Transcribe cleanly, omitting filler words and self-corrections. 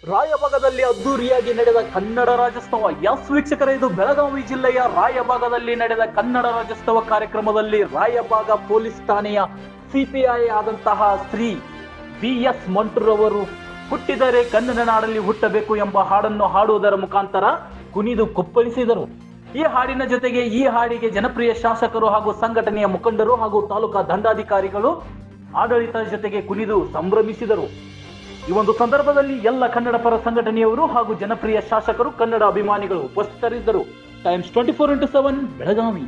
ರಾಯಭಾಗದಲ್ಲಿ ಅದ್ದೂರಿಯಾಗಿ ನಡೆದ ಕನ್ನಡ ರಾಜ್ಯೋತ್ಸವ. ಎಸ್ ವೀಕ್ಷಕರೇ, ಇದು ಬೆಳಗಾವಿ ಜಿಲ್ಲೆಯ ರಾಯಭಾಗದಲ್ಲಿ ನಡೆದ ಕನ್ನಡ ರಾಜ್ಯೋತ್ಸವ ಕಾರ್ಯಕ್ರಮದಲ್ಲಿ ರಾಯಭಾಗ ಪೊಲೀಸ್ ಠಾಣೆಯ ಸಿಪಿಐ ಆದಂತಹ ಶ್ರೀ BS ಮಂಟೂರವರು ಹುಟ್ಟಿದರೆ ಕನ್ನಡ ನಾಡಲ್ಲಿ ಹುಟ್ಟಬೇಕು ಎಂಬ ಹಾಡನ್ನು ಹಾಡುವುದರ ಮುಖಾಂತರ ಕುಣಿದು ಕುಪ್ಪಳಿಸಿದರು. ಈ ಹಾಡಿನ ಜೊತೆಗೆ ಈ ಹಾಡಿಗೆ ಜನಪ್ರಿಯ ಶಾಸಕರು ಹಾಗೂ ಸಂಘಟನೆಯ ಮುಖಂಡರು ಹಾಗೂ ತಾಲೂಕಾ ದಂಡಾಧಿಕಾರಿಗಳು ಆಡಳಿತದ ಜೊತೆಗೆ ಕುಣಿದು ಸಂಭ್ರಮಿಸಿದರು. ಈ ಒಂದು ಸಂದರ್ಭದಲ್ಲಿ ಎಲ್ಲ ಕನ್ನಡ ಪರ ಸಂಘಟನೆಯವರು ಹಾಗೂ ಜನಪ್ರಿಯ ಶಾಸಕರು, ಕನ್ನಡ ಅಭಿಮಾನಿಗಳು ಉಪಸ್ಥಿತರಿದ್ದರು. Times 24x7 Belagavi.